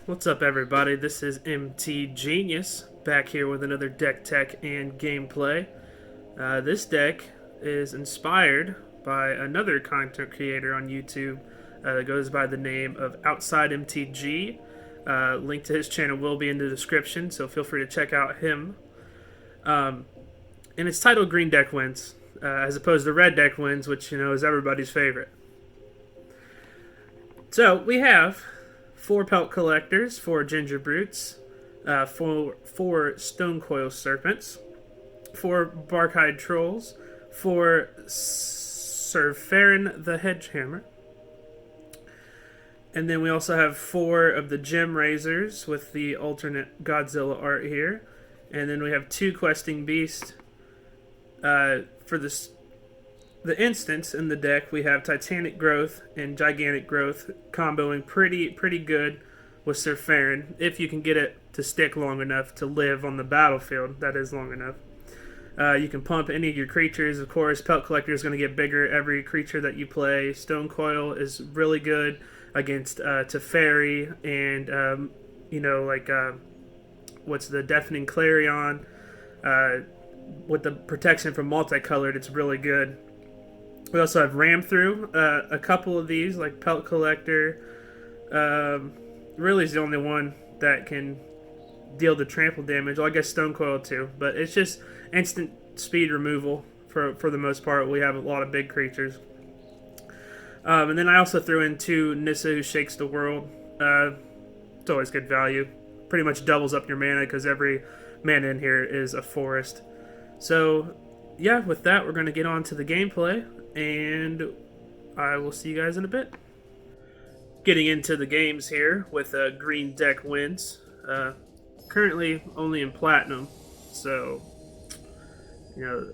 What's up, everybody? This is MTGenius back here with another deck tech and gameplay. This deck is inspired by another content creator on YouTube that goes by the name of Outside MTG. Link to his channel will be in the description, so feel free to check out him. And it's titled Green Deck Wins, as opposed to Red Deck Wins, which is everybody's favorite. So we have 4 Pelt Collectors, 4 Ginger Brutes, 4 Stone Coil Serpents, 4 Barkhide Trolls, 4 Surferin the Hedgehammer, and then we also have 4 of the Gem Razors with the alternate Godzilla art here, and then we have 2 Questing Beast. For the instance in the deck, we have Titanic Growth and Gigantic Growth comboing pretty good with Surferin, if you can get it to stick long enough to live on the battlefield. That is long enough. You can pump any of your creatures. Of course, Pelt Collector is going to get bigger every creature that you play. Stone Coil is really good against Teferi and what's the Deafening Clarion. With the protection from multicolored, it's really good. We also have Ram Through, a couple of these, like Pelt Collector. Really is the only one that can deal the trample damage. Well, I guess Stone Coil too, but it's just instant speed removal for the most part. We have a lot of big creatures. And then I also threw in 2 Nissa Who Shakes the World. It's always good value. Pretty much doubles up your mana because every mana in here is a forest. So, yeah, with that, we're going to get on to the gameplay, and I will see you guys in a bit. Getting into the games here with Green Deck Wins. Currently only in Platinum, so,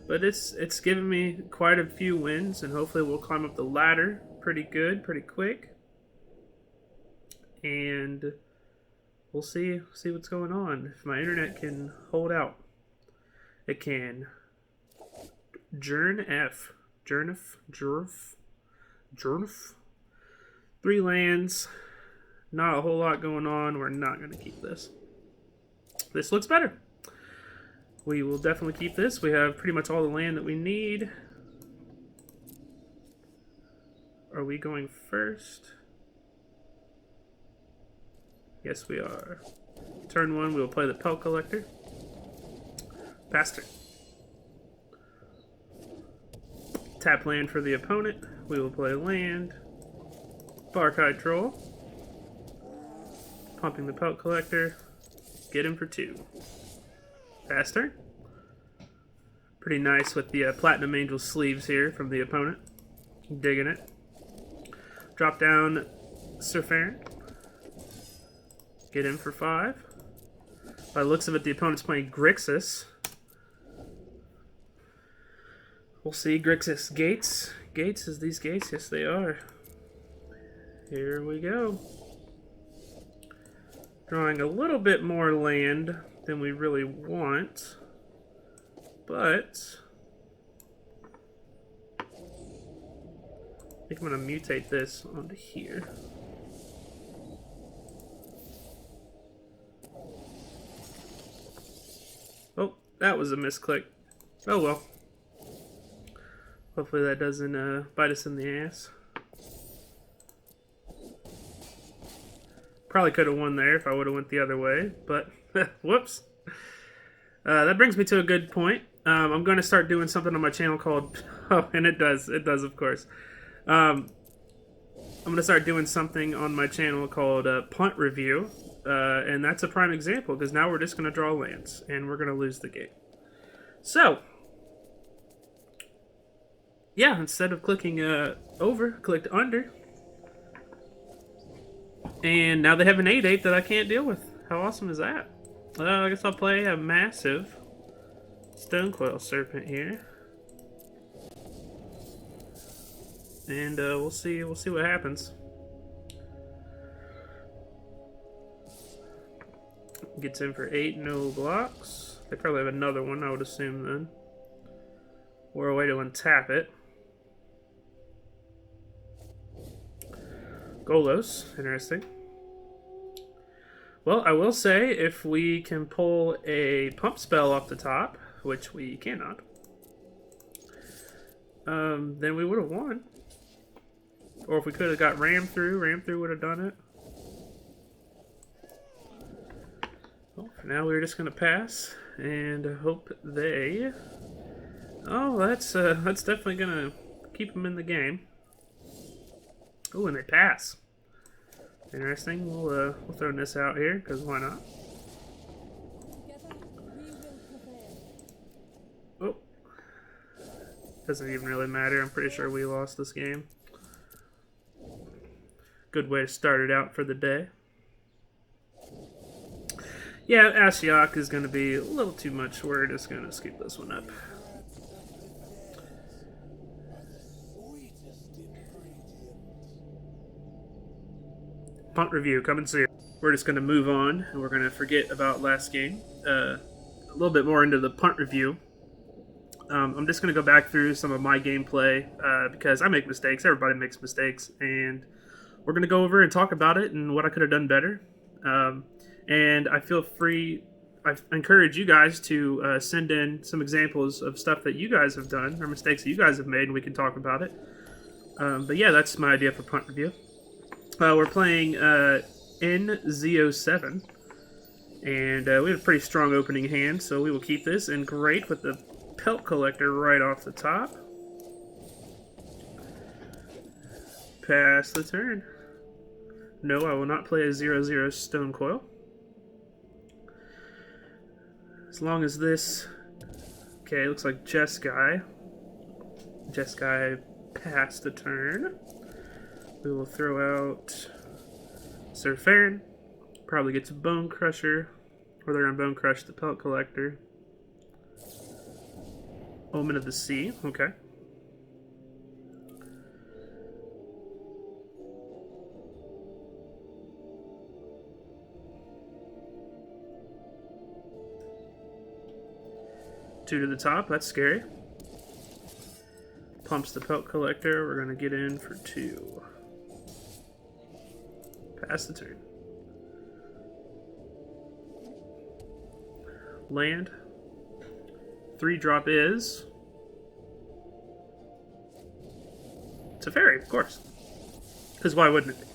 but it's given me quite a few wins, and hopefully we'll climb up the ladder pretty good, pretty quick. And we'll see what's going on. If my internet can hold out. It can. Jernf. 3 lands. Not a whole lot going on. We're not going to keep this. This looks better. We will definitely keep this. We have pretty much all the land that we need. Are we going first? Yes, we are. Turn 1, we will play the Pelt Collector. Pastor. Tap land for the opponent. We will play land. Barkhide Troll. Pumping the Pelt Collector. Get him for 2. Pastor. Pretty nice with the Platinum Angel sleeves here from the opponent. Digging it. Drop down Surferin. Get him for 5. By the looks of it, the opponent's playing Grixis. We'll see. Grixis Gates. Gates, is these gates? Yes, they are. Here we go. Drawing a little bit more land than we really want. But I think I'm going to mutate this onto here. Oh, that was a misclick. Oh well. Hopefully that doesn't bite us in the ass. Probably could have won there if I would have went the other way, but whoops. That brings me to a good point. I'm going to start doing something on my channel called... Oh, and it does, of course. I'm going to start doing something on my channel called Punt Review, and that's a prime example, because now we're just going to draw lands, and we're going to lose the game. So... yeah, instead of clicking over, clicked under. And now they have an 8/8 that I can't deal with. How awesome is that? I guess I'll play a massive Stone Coil Serpent here. And we'll see what happens. Gets in for 8, no blocks. They probably have another one, I would assume then. Or a way to untap it. Golos, interesting. Well, I will say, if we can pull a pump spell off the top, which we cannot, then we would have won. Or if we could have got ram through would have done it. Well, for now, we're just going to pass and hope they... Oh, that's definitely going to keep them in the game. Oh, and they pass. Interesting. We'll throw this out here, because why not? Oh. Doesn't even really matter. I'm pretty sure we lost this game. Good way to start it out for the day. Yeah, Ashiok is going to be a little too much. We're just going to scoop this one up. Punt review, coming soon. We're just going to move on, and we're going to forget about last game. A little bit more into the punt review. I'm just going to go back through some of my gameplay because I make mistakes. Everybody makes mistakes, and we're going to go over and talk about it and what I could have done better. And I feel free. I encourage you guys to send in some examples of stuff that you guys have done or mistakes that you guys have made, and we can talk about it. But yeah, that's my idea for punt review. We're playing NZ07, and we have a pretty strong opening hand, so we will keep this. And great with the Pelt Collector right off the top. Pass the turn. No, I will not play a 0/0 Stone Coil. As long as this... Okay, looks like Jeskai. Jeskai passed the turn. We will throw out Sir Farron. Probably gets a Bone Crusher. Or they're going to Bone Crush the Pelt Collector. Omen of the Sea. Okay. Two to the top. That's scary. Pumps the Pelt Collector. We're going to get in for 2. Pass the turn. Land. 3-drop is... It's a fairy, of course. Because why wouldn't it?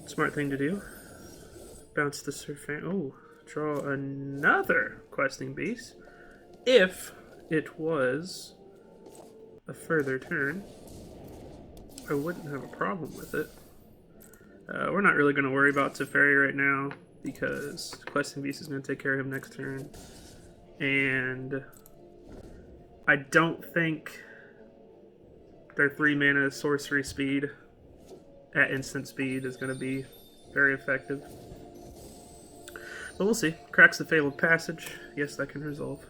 Smart thing to do. Bounce the Surfang. Oh, draw another questing beast. If it was a further turn, I wouldn't have a problem with it. We're not really going to worry about Teferi right now because questing beast is going to take care of him next turn. And I don't think their 3-mana sorcery speed at instant speed is going to be very effective. But we'll see. Cracks the Fabled Passage. Yes, that can resolve.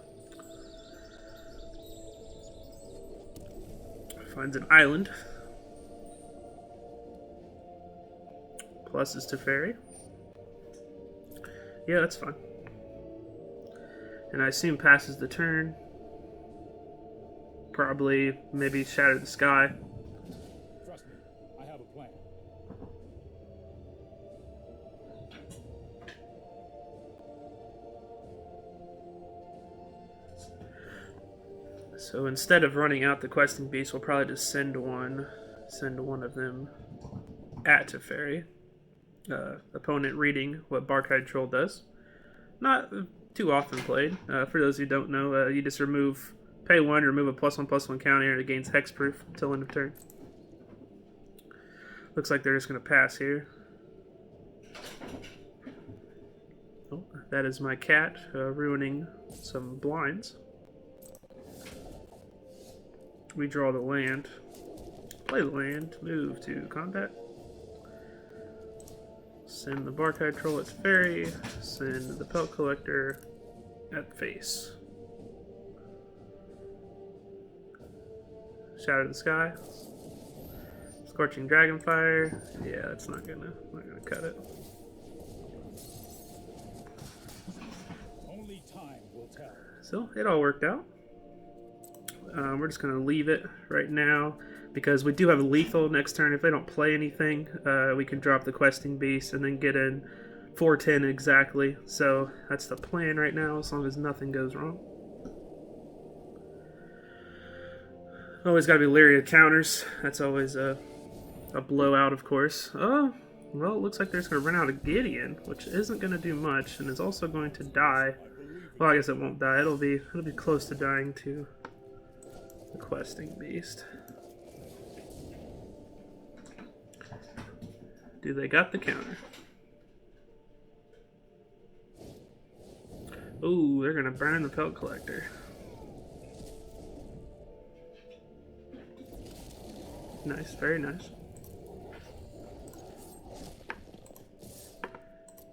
Finds an island. Plus is Teferi. Yeah, that's fine. And I assume passes the turn. Probably, maybe Shatter the Sky. Trust me, I have a plan. So instead of running out the questing beast, we'll probably just send one of them at Teferi. Opponent reading what Barkhide Troll does. Not too often played. For those who don't know, you just pay 1, remove a +1/+1 counter, and it gains hexproof until end of turn. Looks like they're just going to pass here. Oh, that is my cat ruining some blinds. We draw the land. Play the land. Move to combat. Send the Barkhide Troll at Teferi. Send the Pelt Collector at face. Shatter the Sky. Scorching Dragonfire. Yeah, that's not gonna cut it. Only time will tell. So it all worked out. We're just gonna leave it right now. because we do have lethal next turn. If they don't play anything, we can drop the questing beast and then get in 410 exactly. So that's the plan right now, as long as nothing goes wrong. Always got to be leery of counters. That's always a blowout, of course. Oh, well, it looks like they're just going to run out of Gideon, which isn't going to do much, and is also going to die. Well, I guess it won't die. It'll be close to dying to the questing beast. Do they got the counter? Ooh, they're going to burn the pelt collector. Nice, very nice.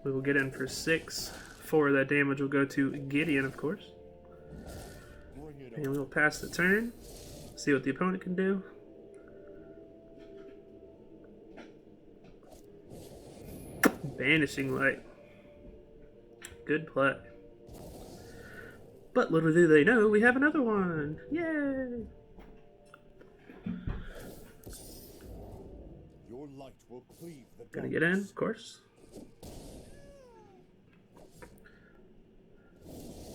We will get in for 6. 4 of that damage will go to Gideon, of course. And we'll pass the turn. See what the opponent can do. Vanishing Light. Good play. But little do they know, we have another one. Yay! Your light will cleave the Gonna get in, of course.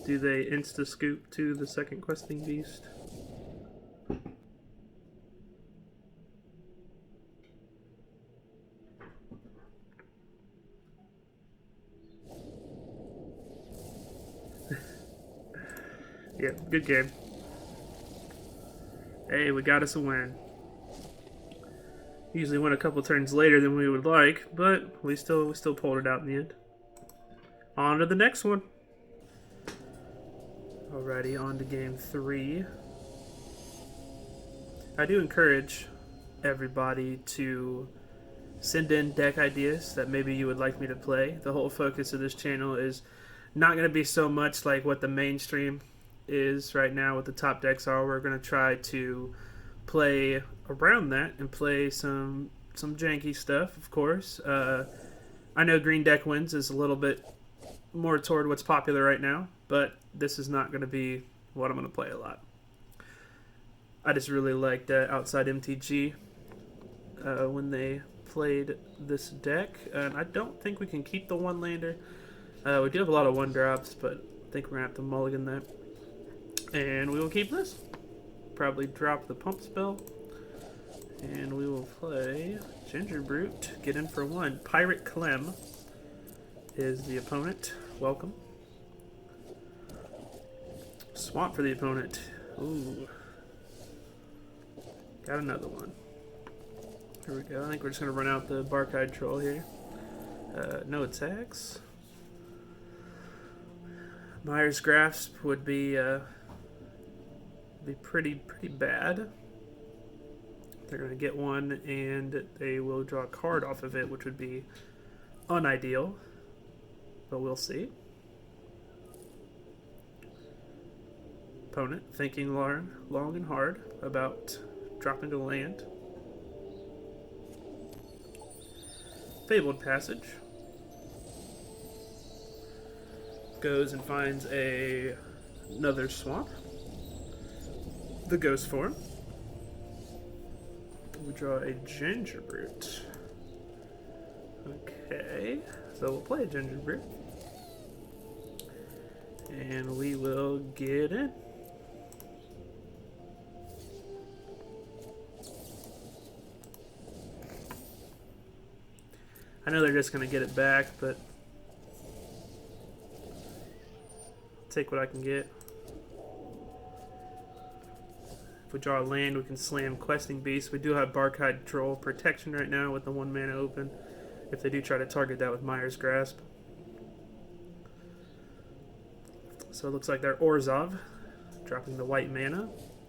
Do they insta-scoop to the second questing beast? Yeah, good game. Hey, we got us a win. Usually went a couple turns later than we would like, but we still pulled it out in the end. On to the next one. Alrighty, on to game 3. I do encourage everybody to send in deck ideas that maybe you would like me to play. The whole focus of this channel is not going to be so much like what the mainstream is right now, what the top decks are. We're going to try to play around that and play some janky stuff, of course. I know Green Deck Wins is a little bit more toward what's popular right now, but this is not going to be what I'm going to play a lot. I just really liked Outside MTG when they played this deck, and I don't think we can keep the one lander. We do have a lot of 1-drops, but I think we're going to have to mulligan that. And we will keep this. Probably drop the pump spell. And we will play Ginger Brute. Get in for 1. Pirate Clem is the opponent. Welcome. Swamp for the opponent. Ooh. Got another one. Here we go. I think we're just going to run out the Bark-Eyed Troll here. No attacks. Myers Grasp would be pretty bad. They're going to get one, and they will draw a card off of it, which would be unideal. But we'll see. Opponent thinking long and hard about dropping to land. Fabled Passage. Goes and finds another swamp. The Ghost form. We draw a Ginger Brute. Okay, so we'll play a Ginger Brute. And we will get in. I know they're just going to get it back, but I'll take what I can get. If we draw a land, we can slam Questing Beast. We do have Bark-Eyed Troll protection right now with the 1 mana open, if they do try to target that with Myers Grasp. So it looks like they're Orzhov, dropping the white mana.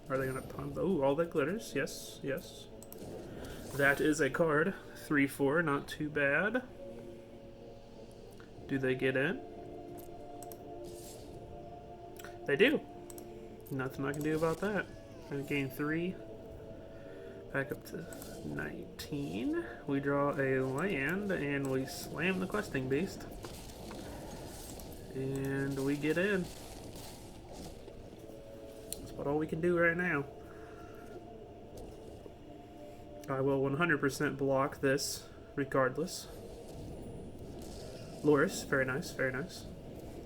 Are they going to pump? Oh, all that glitters. Yes, yes. That is a card. 3/4, not too bad. Do they get in? They do. Nothing I can do about that. Gonna gain 3. Back up to 19. We draw a land and we slam the Questing Beast. And we get in. That's about all we can do right now. I will 100% block this regardless. Loris, very nice, very nice.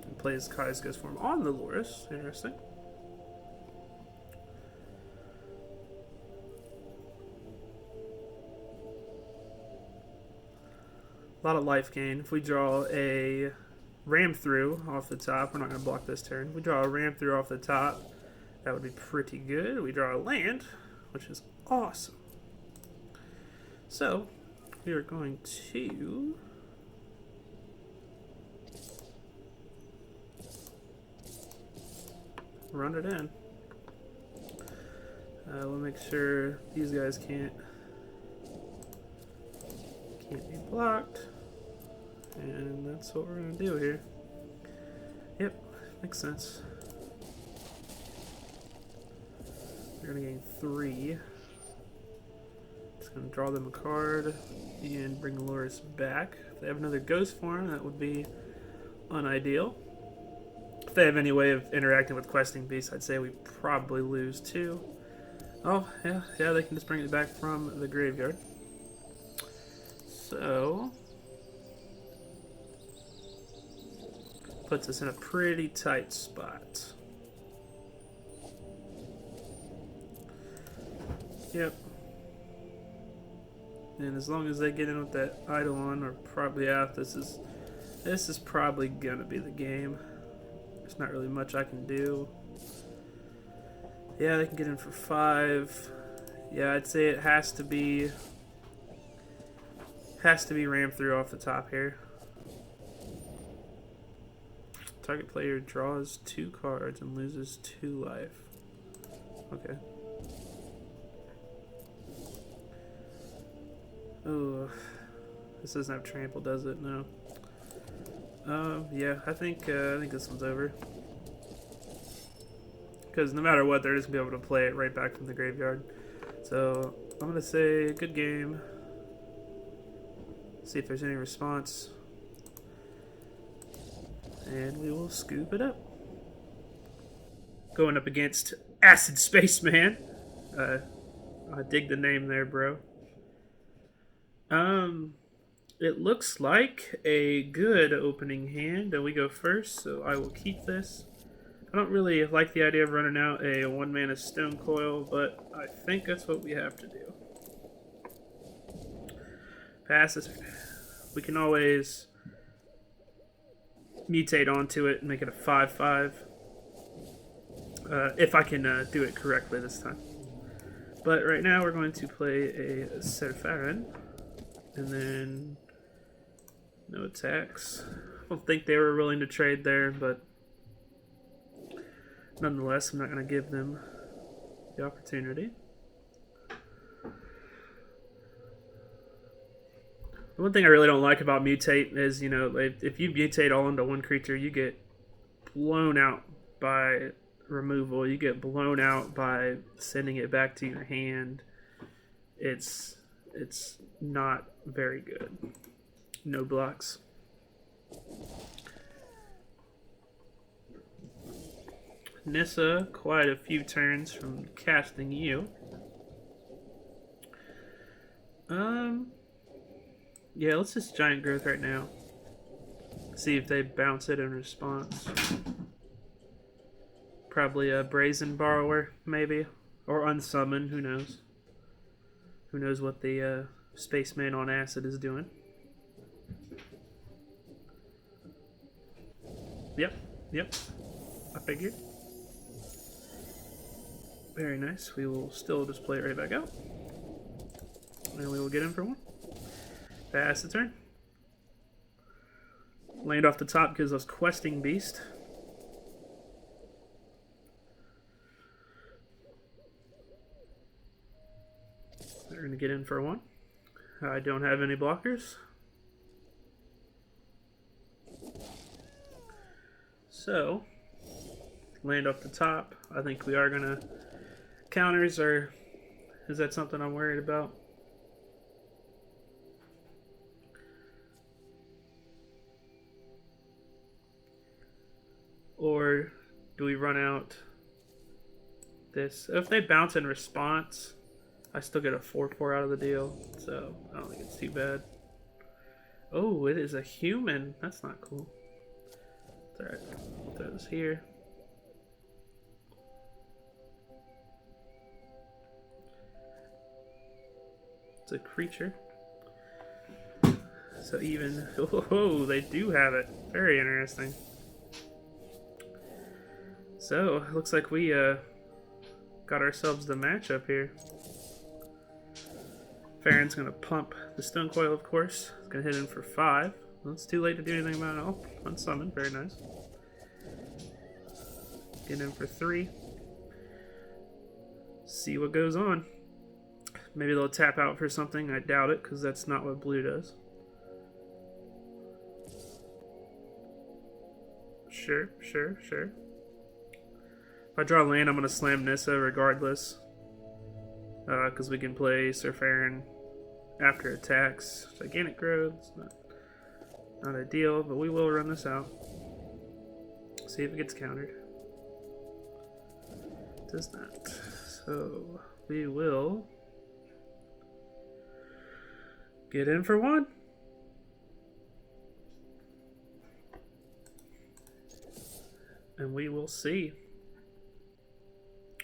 And plays Kai's Ghost form on the Loris. Interesting. A lot of life gain. If we draw a ram through off the top, we're not going to block this turn. If we draw a ram through off the top, that would be pretty good. We draw a land, which is awesome. So, we are going to run it in. We'll make sure these guys can't be blocked. And that's what we're going to do here. Yep, makes sense. We're going to gain 3. Just going to draw them a card and bring Loris back. If they have another ghost form, that would be unideal. If they have any way of interacting with questing beasts, I'd say we probably lose too. Oh, yeah, they can just bring it back from the graveyard. So, puts us in a pretty tight spot. Yep. And as long as they get in with that Eidolon or probably out, this is probably gonna be the game. There's not really much I can do. Yeah, they can get in for 5. Yeah, I'd say it has to be rammed through off the top here. Target player draws 2 cards and loses 2 life. Okay. Oh, this doesn't have trample, does it? No. Yeah, I think this one's over. Because no matter what, they're just gonna be able to play it right back from the graveyard. So I'm gonna say good game. See if there's any response, and we will scoop it up. Going up against Acid Spaceman. I dig the name there, bro. It looks like a good opening hand, and we go first, so I will keep this. I don't really like the idea of running out a 1-mana Stone Coil, but I think that's what we have to do. Pass this. We can always mutate onto it and make it a 5/5. If I can do it correctly this time. But right now we're going to play a Serfarin. And then no attacks. I don't think they were willing to trade there, but nonetheless, I'm not going to give them the opportunity. The one thing I really don't like about mutate is, you know, if you mutate all into one creature, you get blown out by removal. You get blown out by sending it back to your hand. It's not very good. No blocks. Nissa, quite a few turns from casting you. Yeah, let's just Giant Growth right now. See if they bounce it in response. Probably a Brazen Borrower, maybe. Or Unsummon, who knows. Who knows what the Spaceman on Acid is doing. Yep. I figured. Very nice. We will still just play it right back out. And we will get in for 1. Pass the turn. Land off the top gives us Questing Beast. They're going to get in for 1. I don't have any blockers. So, land off the top. I think we are going to counters, or is that something I'm worried about? Or do we run out this? If they bounce in response, I still get a 4/4 out of the deal, so I don't think it's too bad. Oh, it is a human. That's not cool. It's alright. We'll throw this here. It's a creature. So even... Oh, they do have it. Very interesting. So, looks like we got ourselves the matchup here. Farron's going to pump the Stone Coil, of course. It's going to hit in for 5. Well, it's too late to do anything about it all. Unsummon, very nice. Get in for 3. See what goes on. Maybe they'll tap out for something. I doubt it, because that's not what blue does. Sure. If I draw land, I'm going to slam Nissa regardless. Because we can play Sir Farron after attacks. Gigantic growth. Not ideal, but we will run this out. See if it gets countered. It does not. So we will get in for 1. And we will see.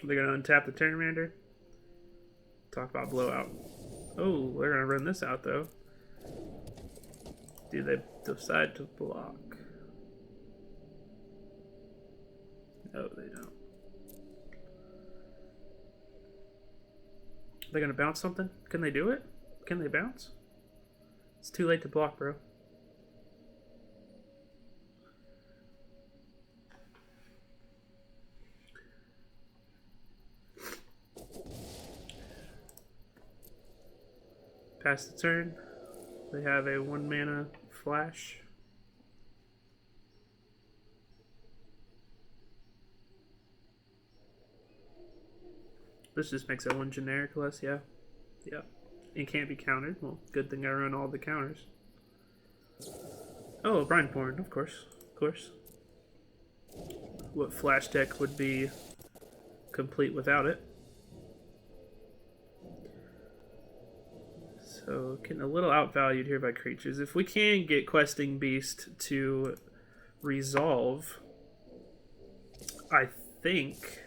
They're going to untap the Terminator. Talk about blowout. Oh, they're going to run this out, though. Do they decide to block? No, they don't. They're going to bounce something? Can they do it? Can they bounce? It's too late to block, bro. Pass the turn. They have a 1 mana flash. This just makes it 1 generic less, yeah. Yeah. It can't be countered. Well, good thing I run all the counters. Oh, Brineborn, of course. Of course. What flash deck would be complete without it? So, getting a little outvalued here by creatures. If we can get Questing Beast to resolve, I think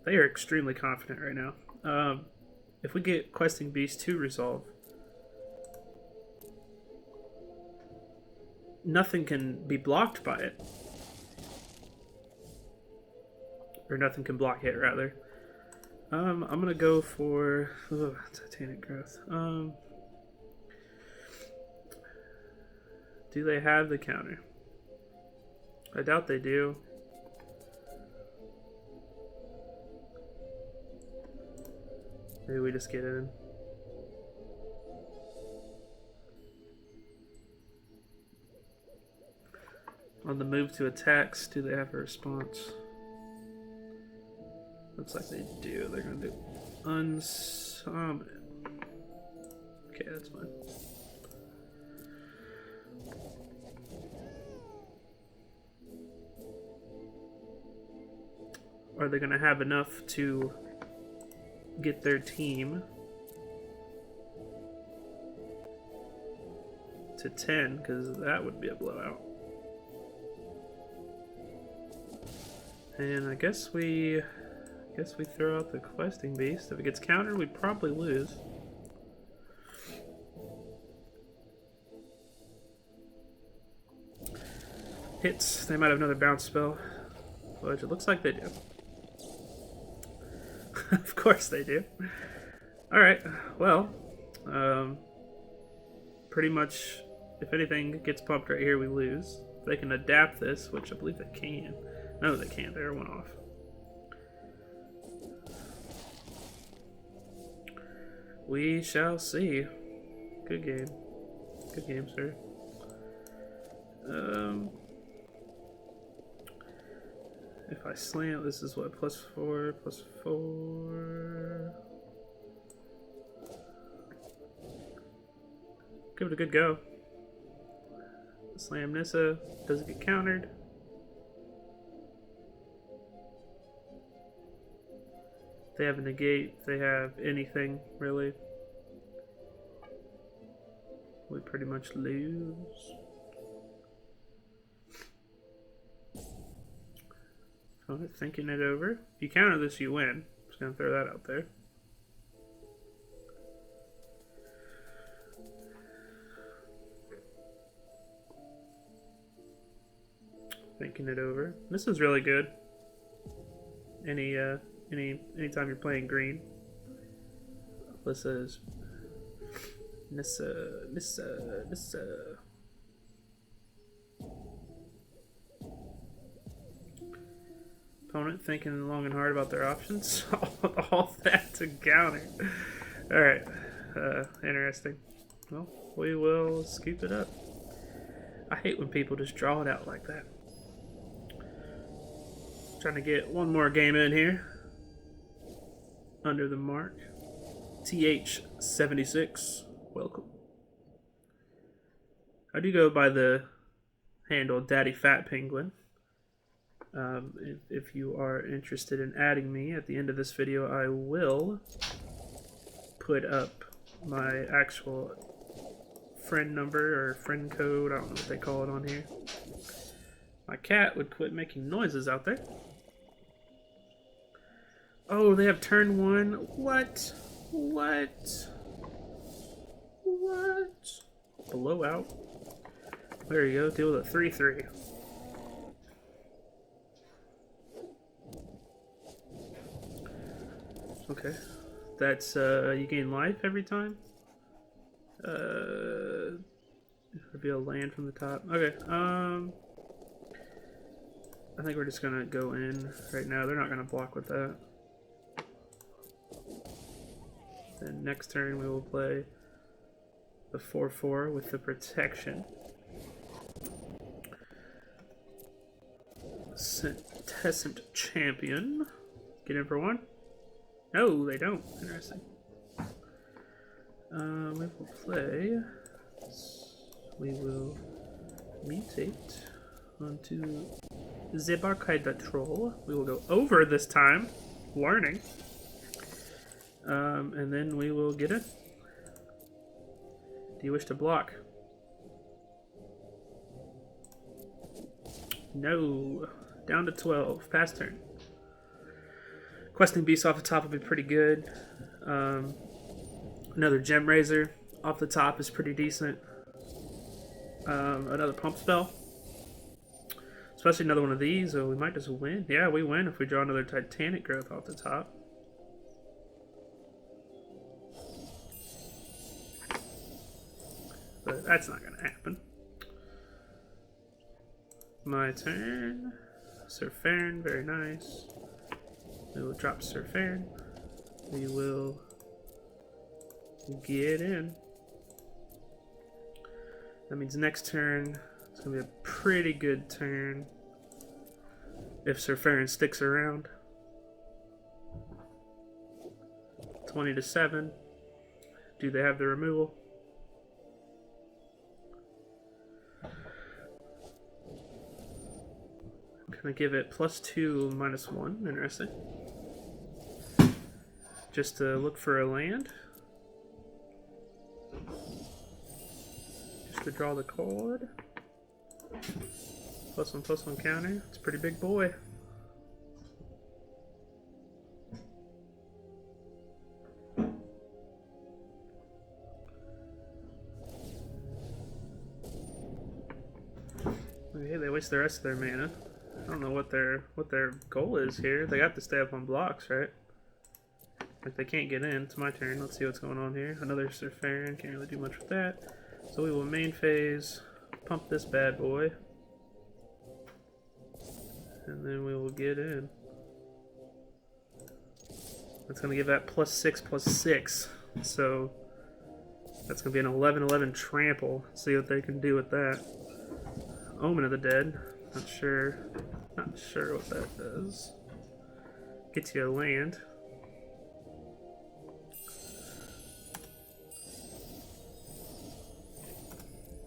they are extremely confident right now. If we get Questing Beast to resolve, nothing can be blocked by it. Or nothing can block it, rather. I'm gonna go for Titanic Growth. Do they have the counter? I doubt they do. Maybe we just get in. On the move to attacks, do they have a response? Looks like they do. They're going to do unsummon. Okay, that's fine. Are they going to have enough to get their team to 10? Because that would be a blowout. And I guess we throw out the Questing Beast. If it gets countered, we'd probably lose. Hits. They might have another bounce spell, which it looks like they do. Of course they do. Alright, well, pretty much, if anything gets pumped right here, we lose. They can adapt this, which I believe they can. No, they can't. They're 1 off. We shall see. Good game. Good game, sir. If I slam, this is what, +4, +4. Give it a good go. Slam Nissa. Does it get countered? they have a negate, if they have anything, really, we pretty much lose. Alright, thinking it over. If you counter this, you win. Just gonna throw that out there. Thinking it over. This is really good. Anytime you're playing green. Nissa. Opponent thinking long and hard about their options. All that to counter. Alright. Interesting. Well, we will scoop it up. I hate when people just draw it out like that. Trying to get one more game in here. Under the mark. TH76. Welcome. I do go by the handle Daddy Fat Penguin. If you are interested in adding me at the end of this video, I will put up my actual friend number or friend code. I don't know what they call it on here. My cat would quit making noises out there. Oh, they have turn one. What? What? What? Blowout. There you go. Deal with a 3-3. Okay. That's, you gain life every time? Reveal land from the top. Okay, I think we're just gonna go in right now. They're not gonna block with that. Then next turn we will play the 4-4 with the protection. Centessant Champion. Get in for one? No, they don't. Interesting. We will play. We will mutate onto Zebarkaida Troll. We will go over this time. Learning. And then we will get it. Do you wish to block? No. Down to 12. Pass turn. Questing Beast off the top would be pretty good. Another Gem Razor off the top is pretty decent. Another Pump Spell. Especially another one of these, so we might just win. Yeah, we win if we draw another Titanic Growth off the top. But that's not going to happen. My turn. Sir Farron, very nice. We will drop Sir Farron. We will get in. That means next turn, it's going to be a pretty good turn if Sir Farron sticks around. 20-7. Do they have the removal? Can I give it +2, -1? Interesting. Just to look for a land. Just to draw the card. +1/+1 counter. It's a pretty big boy. Okay, they waste the rest of their mana. I don't know what their goal is here. They have to stay up on blocks, right? Like they can't get in. It's my turn. Let's see what's going on here. Another Sir Farron. Can't really do much with that. So we will main phase, pump this bad boy, and then we will get in. That's gonna give that +6/+6. So that's gonna be an 11/11 trample. See what they can do with that. Omen of the Dead. Not sure what that does. Gets you a land.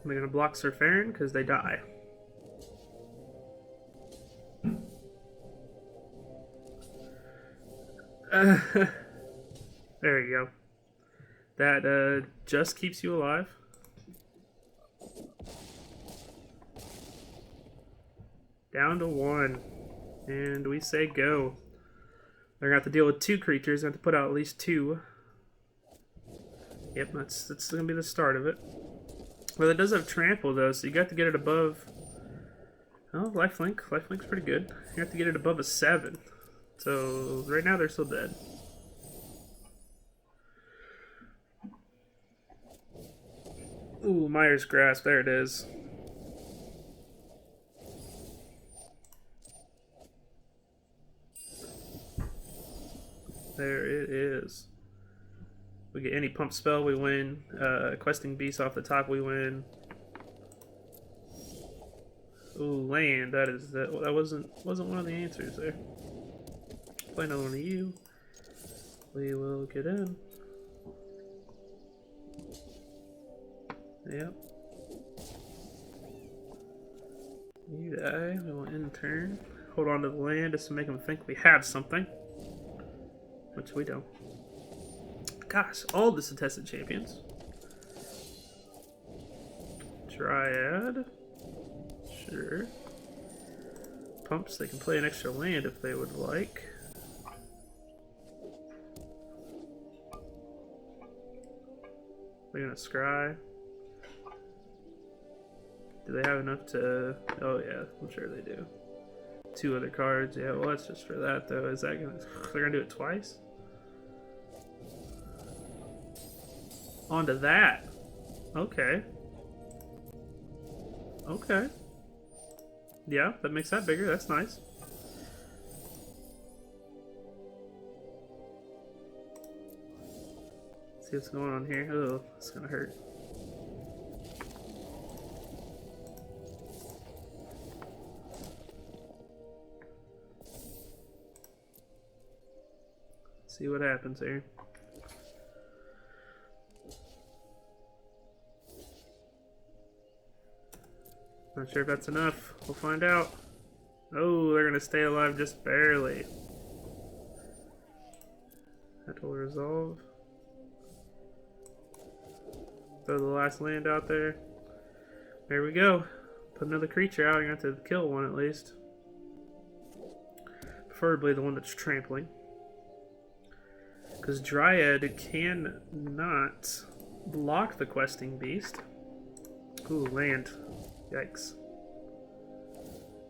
Am I gonna block Sir Farron? Because they die. There you go. That just keeps you alive. Down to 1. And we say go. They're going to have to deal with 2 creatures. They have to put out at least 2. Yep, that's going to be the start of it. Well, it does have trample, though, so you got to get it above... Oh, lifelink. Lifelink's pretty good. You have to get it above a 7. So, right now they're still dead. Ooh, Myers Grasp. There it is. There it is. We get any pump spell, we win. Questing Beast off the top, we win. Ooh, land. That wasn't one of the answers there. Play another one of you. We will get in. Yep. You die. We will end turn. Hold on to the land just to make them think we have something. Which we don't. Gosh, all the contested champions. Dryad. Sure. Pumps, they can play an extra land if they would like. They're gonna scry. Do they have enough to... Oh yeah, I'm sure they do. 2 other cards. Yeah, well that's just for that though. Is that gonna... They're gonna do it twice? On to that. Okay. Okay. Yeah, that makes that bigger. That's nice. See what's going on here. Oh, it's gonna hurt. See what happens here. Not sure if that's enough. We'll find out. Oh, they're gonna stay alive just barely. That will resolve. Throw the last land out there. There we go. Put another creature out. You're gonna have to kill one at least. Preferably the one that's trampling. Because Dryad cannot block the Questing Beast. Ooh, land. Yikes.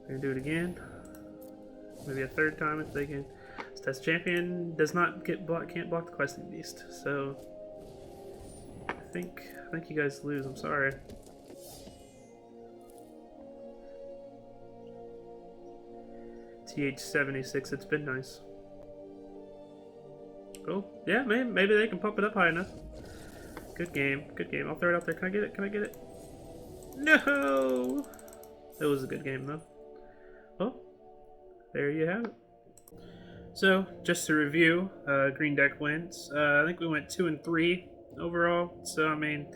They're gonna do it again. Maybe a 3rd time if they can. This test champion does not can't block the Questing Beast. So I think you guys lose. I'm sorry. TH76. It's been nice. Oh yeah, maybe they can pump it up high enough. Good game. Good game. I'll throw it out there. Can I get it? Can I get it? No! It was a good game, though. Well, there you have it. So, just to review, green deck wins. I think we went 2 and 3 overall. So, I mean,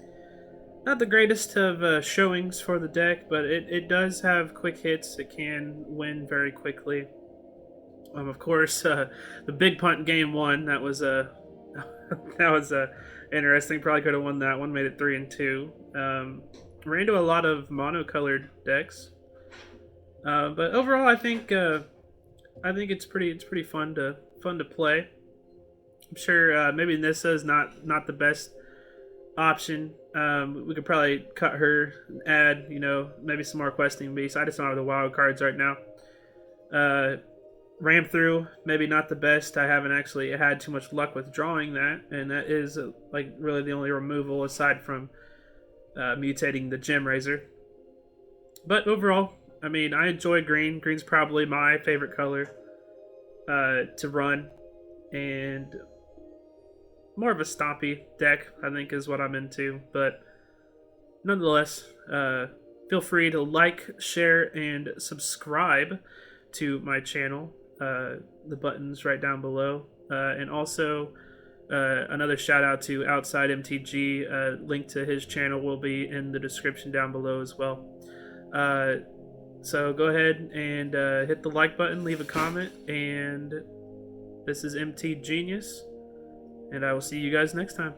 not the greatest of showings for the deck, but it does have quick hits. It can win very quickly. Of course, the big punt game 1. That was that was interesting. Probably could have won that one. Made it 3 and 2. Ran into a lot of monocolored decks, but overall, I think it's pretty fun to play. I'm sure maybe Nissa is not the best option. We could probably cut her and add maybe some more Questing Beasts. I just don't have the wild cards right now. Ram through, maybe not the best. I haven't actually had too much luck with drawing that, and that is like really the only removal aside from mutating the Gem Razor. But overall, I mean, I enjoy green. Green's probably my favorite color to run, and more of a stompy deck, I think, is what I'm into. But nonetheless, feel free to like, share, and subscribe to my channel. The button's right down below. And also, another shout out to Outside MTG. Link to his channel will be in the description down below as well. So go ahead and hit the like button, leave a comment, and This is MTGenius, and I will see you guys next time.